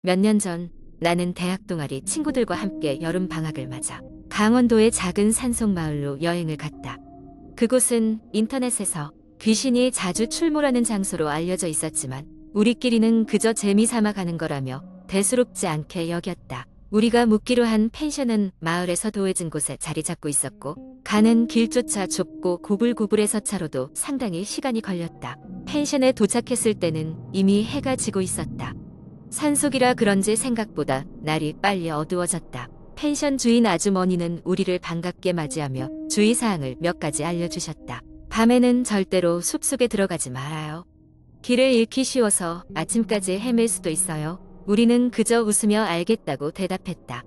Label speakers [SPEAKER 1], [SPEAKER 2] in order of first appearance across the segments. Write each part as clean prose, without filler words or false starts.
[SPEAKER 1] 몇 년 전 나는 대학 동아리 친구들과 함께 여름 방학을 맞아 강원도의 작은 산속 마을로 여행을 갔다. 그곳은 인터넷에서 귀신이 자주 출몰하는 장소로 알려져 있었지만 우리끼리는 그저 재미삼아 가는 거라며 대수롭지 않게 여겼다. 우리가 묵기로 한 펜션은 마을에서 도해진 곳에 자리 잡고 있었고 가는 길조차 좁고 구불구불해서 차로도 상당히 시간이 걸렸다. 펜션에 도착했을 때는 이미 해가 지고 있었다. 산속이라 그런지 생각보다 날이 빨리 어두워졌다. 펜션 주인 아주머니는 우리를 반갑게 맞이하며 주의사항을 몇 가지 알려주셨다. 밤에는 절대로 숲속에 들어가지 말아요. 길을 잃기 쉬워서 아침까지 헤맬 수도 있어요. 우리는 그저 웃으며 알겠다고 대답했다.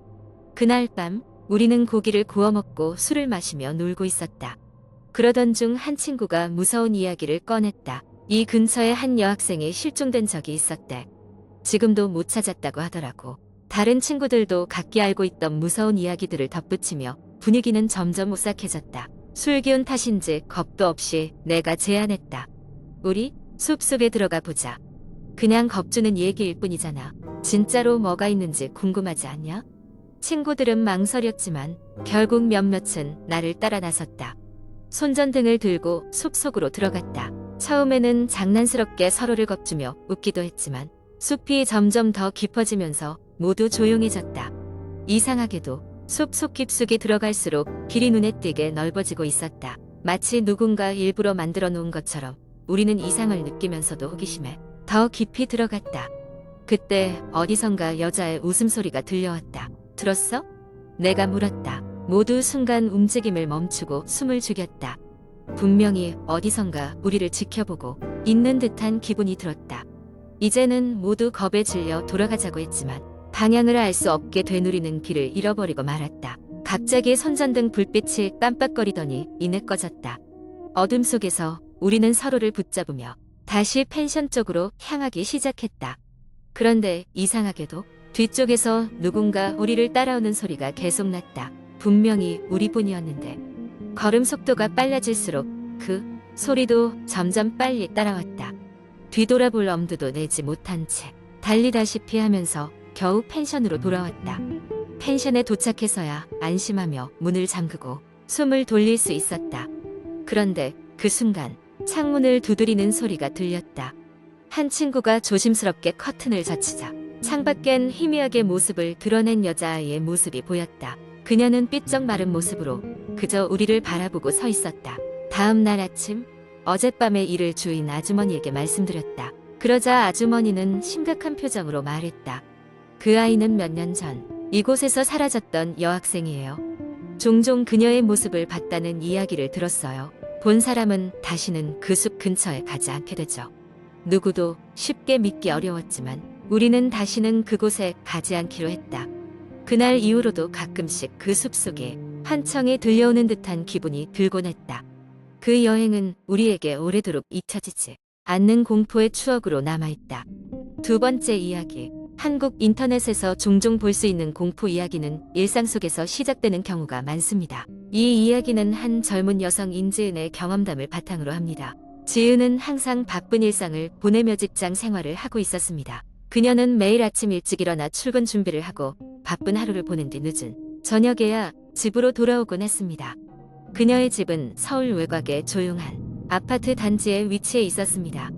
[SPEAKER 1] 그날 밤 우리는 고기를 구워 먹고 술을 마시며 놀고 있었다. 그러던 중 한 친구가 무서운 이야기를 꺼냈다. 이 근처에 한 여학생이 실종된 적이 있었대. 지금도 못 찾았다고 하더라고. 다른 친구들도 각기 알고 있던 무서운 이야기들을 덧붙이며 분위기는 점점 오싹해졌다. 술 기운 탓인지 겁도 없이 내가 제안했다. 우리 숲속에 들어가 보자. 그냥 겁주는 얘기일 뿐이잖아. 진짜로 뭐가 있는지 궁금하지 않냐? 친구들은 망설였지만 결국 몇몇은 나를 따라 나섰다. 손전등을 들고 숲속으로 들어갔다. 처음에는 장난스럽게 서로를 겁주며 웃기도 했지만 숲이 점점 더 깊어지면서 모두 조용해졌다. 이상하게도 숲속 깊숙이 들어갈수록 길이 눈에 띄게 넓어지고 있었다. 마치 누군가 일부러 만들어 놓은 것처럼 우리는 이상을 느끼면서도 호기심에 더 깊이 들어갔다. 그때 어디선가 여자의 웃음소리가 들려왔다. 들었어? 내가 물었다. 모두 순간 움직임을 멈추고 숨을 죽였다. 분명히 어디선가 우리를 지켜보고 있는 듯한 기분이 들었다. 이제는 모두 겁에 질려 돌아가자고 했지만 방향을 알 수 없게 되누리는 길을 잃어버리고 말았다. 갑자기 손전등 불빛이 깜빡거리더니 이내 꺼졌다. 어둠 속에서 우리는 서로를 붙잡으며 다시 펜션 쪽으로 향하기 시작했다. 그런데 이상하게도 뒤쪽에서 누군가 우리를 따라오는 소리가 계속 났다. 분명히 우리뿐이었는데 걸음 속도가 빨라질수록 그 소리도 점점 빨리 따라왔다. 뒤돌아볼 엄두도 내지 못한 채 달리다시피 하면서 겨우 펜션으로 돌아왔다. 펜션에 도착해서야 안심하며 문을 잠그고 숨을 돌릴 수 있었다. 그런데 그 순간 창문을 두드리는 소리가 들렸다. 한 친구가 조심스럽게 커튼을 젖히자 창밖엔 희미하게 모습을 드러낸 여자아이의 모습이 보였다. 그녀는 삐쩍 마른 모습으로 그저 우리를 바라보고 서 있었다. 다음 날 아침 어젯밤의 일을 주인 아주머니에게 말씀드렸다. 그러자 아주머니는 심각한 표정으로 말했다. 그 아이는 몇 년 전 이곳에서 사라졌던 여학생이에요. 종종 그녀의 모습을 봤다는 이야기를 들었어요. 본 사람은 다시는 그 숲 근처에 가지 않게 되죠. 누구도 쉽게 믿기 어려웠지만 우리는 다시는 그곳에 가지 않기로 했다. 그날 이후로도 가끔씩 그 숲속에 환청이 들려오는 듯한 기분이 들곤 했다. 그 여행은 우리에게 오래도록 잊혀지지 않는 공포의 추억으로 남아있다. 두 번째 이야기. 한국 인터넷에서 종종 볼 수 있는 공포 이야기는 일상 속에서 시작되는 경우가 많습니다. 이 이야기는 한 젊은 여성 인지은의 경험담을 바탕으로 합니다. 지은은 항상 바쁜 일상을 보내며 직장 생활을 하고 있었습니다. 그녀는 매일 아침 일찍 일어나 출근 준비를 하고 바쁜 하루를 보낸 뒤 늦은 저녁에야 집으로 돌아오곤 했습니다. 그녀의 집은 서울 외곽의 조용한 아파트 단지에 위치해 있었습니다.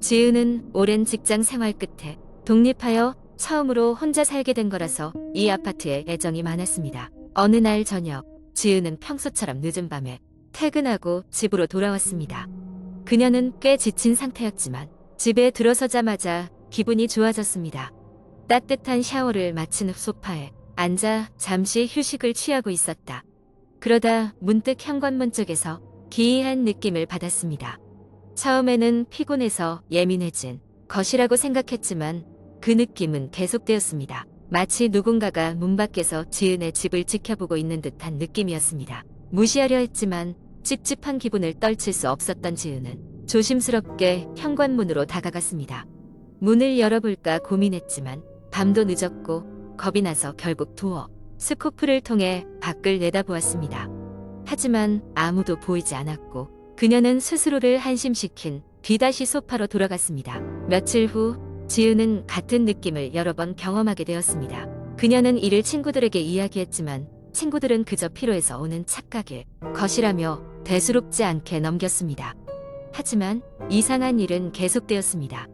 [SPEAKER 1] 지은은 오랜 직장 생활 끝에 독립하여 처음으로 혼자 살게 된 거라서 이 아파트에 애정이 많았습니다. 어느 날 저녁, 지은은 평소처럼 늦은 밤에 퇴근하고 집으로 돌아왔습니다. 그녀는 꽤 지친 상태였지만 집에 들어서자마자 기분이 좋아졌습니다. 따뜻한 샤워를 마친 후 소파에 앉아 잠시 휴식을 취하고 있었다. 그러다 문득 현관문 쪽에서 기이한 느낌을 받았습니다. 처음에는 피곤해서 예민해진 것이라고 생각했지만 그 느낌은 계속되었습니다. 마치 누군가가 문 밖에서 지은의 집을 지켜보고 있는 듯한 느낌이었습니다. 무시하려 했지만 찝찝한 기분을 떨칠 수 없었던 지은은 조심스럽게 현관문으로 다가갔습니다. 문을 열어볼까 고민했지만 밤도 늦었고 겁이 나서 결국 도어 스코프를 통해 밖을 내다보았습니다. 하지만 아무도 보이지 않았고 그녀는 스스로를 한심시킨 뒤 다시 소파로 돌아갔습니다. 며칠 후 지은은 같은 느낌을 여러 번 경험하게 되었습니다. 그녀는 이를 친구들에게 이야기했지만 친구들은 그저 피로에서 오는 착각일 것이라며 대수롭지 않게 넘겼습니다. 하지만 이상한 일은 계속되었습니다.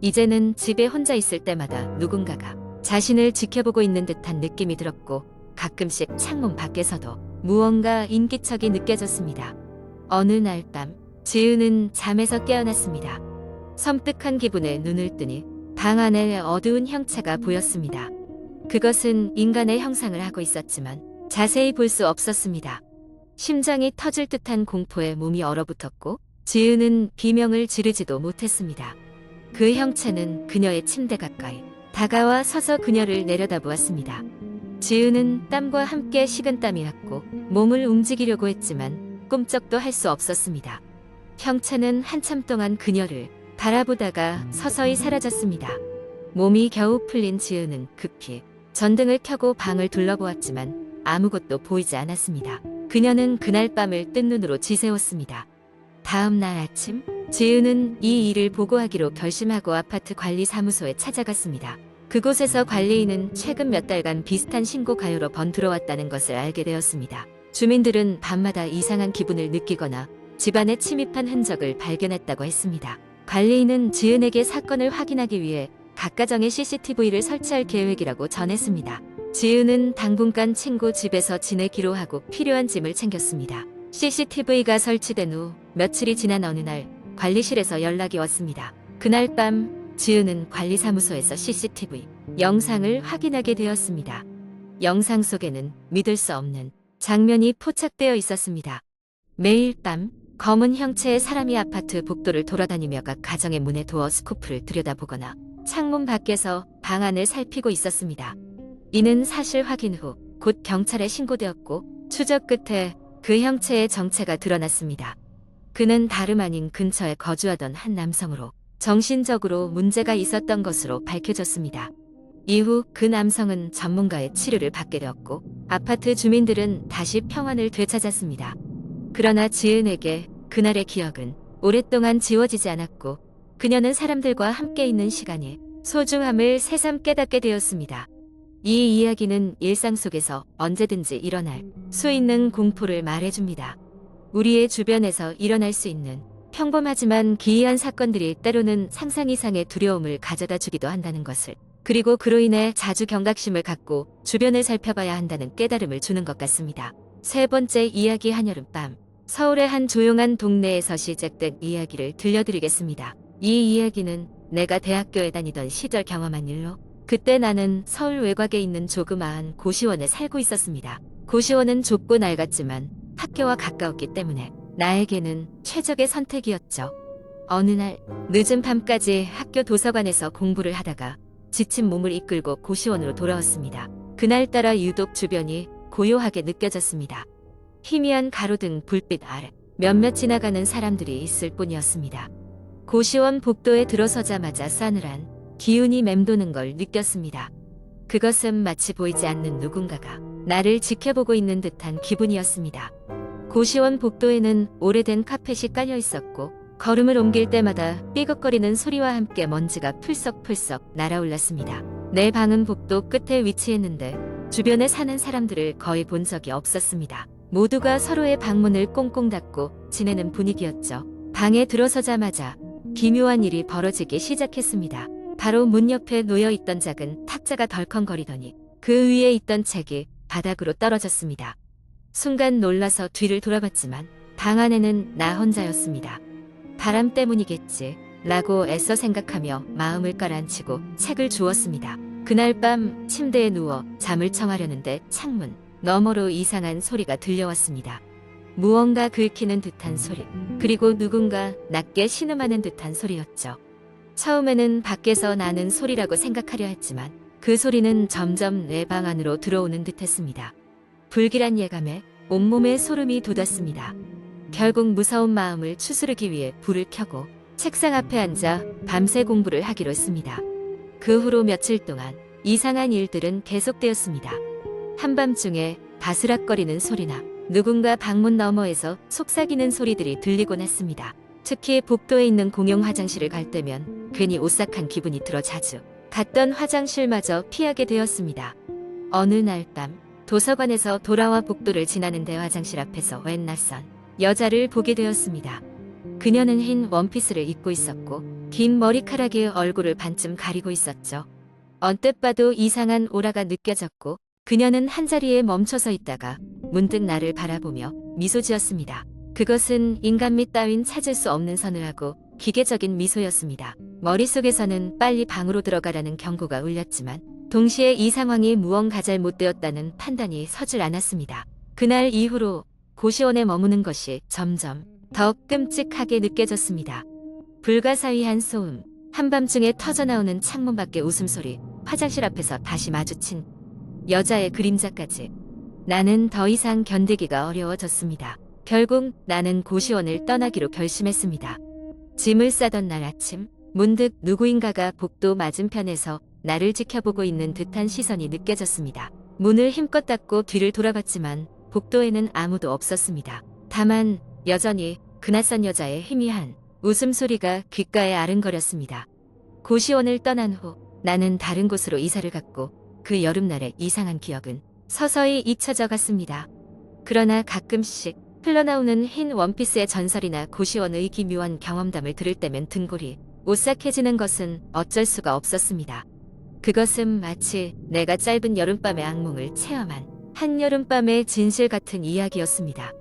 [SPEAKER 1] 이제는 집에 혼자 있을 때마다 누군가가 자신을 지켜보고 있는 듯한 느낌이 들었고 가끔씩 창문 밖에서도 무언가 인기척이 느껴졌습니다. 어느 날 밤 지은은 잠에서 깨어났습니다. 섬뜩한 기분에 눈을 뜨니 방 안에 어두운 형체가 보였습니다. 그것은 인간의 형상을 하고 있었지만 자세히 볼 수 없었습니다. 심장이 터질 듯한 공포에 몸이 얼어붙었고 지은은 비명을 지르지도 못했습니다. 그 형체는 그녀의 침대 가까이 다가와 서서 그녀를 내려다보았습니다. 지은은 땀과 함께 식은땀이 났고 몸을 움직이려고 했지만 꼼짝도 할 수 없었습니다. 형체는 한참 동안 그녀를 바라보다가 서서히 사라졌습니다. 몸이 겨우 풀린 지은은 급히 전등을 켜고 방을 둘러보았지만 아무것도 보이지 않았습니다. 그녀는 그날 밤을 뜬 눈으로 지새웠습니다. 다음 날 아침 지은은 이 일을 보고하기로 결심하고 아파트 관리사무소에 찾아갔습니다. 그곳에서 관리인은 최근 몇 달간 비슷한 신고 가요로 번들어왔다는 것을 알게 되었습니다. 주민들은 밤마다 이상한 기분을 느끼거나 집안에 침입한 흔적을 발견했다고 했습니다. 관리인은 지은에게 사건을 확인하기 위해 각 가정에 CCTV를 설치할 계획이라고 전했습니다. 지은은 당분간 친구 집에서 지내기로 하고 필요한 짐을 챙겼습니다. CCTV가 설치된 후 며칠이 지난 어느 날 관리실에서 연락이 왔습니다. 그날 밤 지은은 관리사무소에서 CCTV 영상을 확인하게 되었습니다. 영상 속에는 믿을 수 없는 장면이 포착되어 있었습니다. 매일 밤 검은 형체의 사람이 아파트 복도를 돌아다니며 각 가정의 문에 도어 스코프를 들여다보거나 창문 밖에서 방 안을 살피고 있었습니다. 이는 사실 확인 후 곧 경찰에 신고되었고 추적 끝에 그 형체의 정체가 드러났습니다. 그는 다름 아닌 근처에 거주하던 한 남성으로 정신적으로 문제가 있었던 것으로 밝혀졌습니다. 이후 그 남성은 전문가의 치료를 받게 되었고 아파트 주민들은 다시 평안을 되찾았습니다. 그러나 지은에게 그날의 기억은 오랫동안 지워지지 않았고 그녀는 사람들과 함께 있는 시간이 소중함을 새삼 깨닫게 되었습니다. 이 이야기는 일상 속에서 언제든지 일어날 수 있는 공포를 말해줍니다. 우리의 주변에서 일어날 수 있는 평범하지만 기이한 사건들이 때로는 상상 이상의 두려움을 가져다 주기도 한다는 것을, 그리고 그로 인해 자주 경각심을 갖고 주변을 살펴봐야 한다는 깨달음을 주는 것 같습니다. 세 번째 이야기, 한여름밤. 서울의 한 조용한 동네에서 시작된 이야기를 들려드리겠습니다. 이 이야기는 내가 대학교에 다니던 시절 경험한 일로, 그때 나는 서울 외곽에 있는 조그마한 고시원에 살고 있었습니다. 고시원은 좁고 낡았지만 학교와 가까웠기 때문에 나에게는 최적의 선택이었죠. 어느 날 늦은 밤까지 학교 도서관에서 공부를 하다가 지친 몸을 이끌고 고시원으로 돌아왔습니다. 그날따라 유독 주변이 고요하게 느껴졌습니다. 희미한 가로등 불빛 아래 몇몇 지나가는 사람들이 있을 뿐이었습니다. 고시원 복도에 들어서자마자 싸늘한 기운이 맴도는 걸 느꼈습니다. 그것은 마치 보이지 않는 누군가가 나를 지켜보고 있는 듯한 기분이었습니다. 고시원 복도에는 오래된 카펫이 깔려 있었고 걸음을 옮길 때마다 삐걱거리는 소리와 함께 먼지가 풀썩풀썩 날아올랐습니다. 내 방은 복도 끝에 위치했는데 주변에 사는 사람들을 거의 본 적이 없었습니다. 모두가 서로의 방문을 꽁꽁 닫고 지내는 분위기였죠. 방에 들어서자마자 기묘한 일이 벌어지기 시작했습니다. 바로 문 옆에 놓여있던 작은 탁자가 덜컹거리더니 그 위에 있던 책이 바닥으로 떨어졌습니다. 순간 놀라서 뒤를 돌아봤지만 방 안에는 나 혼자였습니다. 바람 때문이겠지 라고 애써 생각하며 마음을 깔아앉히고 책을 주웠습니다. 그날 밤 침대에 누워 잠을 청하려는데 창문 너머로 이상한 소리가 들려왔습니다. 무언가 긁히는 듯한 소리, 그리고 누군가 낮게 신음하는 듯한 소리였죠. 처음에는 밖에서 나는 소리라고 생각하려 했지만 그 소리는 점점 내 방 안으로 들어오는 듯했습니다. 불길한 예감에 온몸에 소름이 돋았습니다. 결국 무서운 마음을 추스르기 위해 불을 켜고 책상 앞에 앉아 밤새 공부를 하기로 했습니다. 그 후로 며칠 동안 이상한 일들은 계속되었습니다. 한밤중에 바스락거리는 소리나 누군가 방문 너머에서 속삭이는 소리들이 들리곤 했습니다. 특히 복도에 있는 공용 화장실을 갈 때면 괜히 오싹한 기분이 들어 자주 갔던 화장실마저 피하게 되었습니다. 어느 날 밤 도서관에서 돌아와 복도를 지나는데 화장실 앞에서 웬 낯선 여자를 보게 되었습니다. 그녀는 흰 원피스를 입고 있었고 긴 머리카락이 얼굴을 반쯤 가리고 있었죠. 언뜻 봐도 이상한 오라가 느껴졌고 그녀는 한자리에 멈춰서 있다가 문득 나를 바라보며 미소 지었습니다. 그것은 인간미 따윈 찾을 수 없는 서늘하고 기계적인 미소였습니다. 머릿속에서는 빨리 방으로 들어가라는 경고가 울렸지만 동시에 이 상황이 무언가 잘못되었다는 판단이 서질 않았습니다. 그날 이후로 고시원에 머무는 것이 점점 더 끔찍하게 느껴졌습니다. 불가사의한 소음, 한밤중에 터져나오는 창문 밖의 웃음소리, 화장실 앞에서 다시 마주친 여자의 그림자까지. 나는 더 이상 견디기가 어려워졌습니다. 결국 나는 고시원을 떠나기로 결심했습니다. 짐을 싸던 날 아침, 문득 누구인가가 복도 맞은편에서 나를 지켜보고 있는 듯한 시선이 느껴졌습니다. 문을 힘껏 닫고 뒤를 돌아봤지만 복도에는 아무도 없었습니다. 다만 여전히 그 낯선 여자의 희미한 웃음소리가 귓가에 아른거렸습니다. 고시원을 떠난 후 나는 다른 곳으로 이사를 갔고 그 여름날의 이상한 기억은 서서히 잊혀져 갔습니다. 그러나 가끔씩 흘러나오는 흰 원피스의 전설이나 고시원의 기묘한 경험담을 들을 때면 등골이 오싹해지는 것은 어쩔 수가 없었습니다. 그것은 마치 내가 짧은 여름밤의 악몽을 체험한 한여름밤의 진실 같은 이야기였습니다.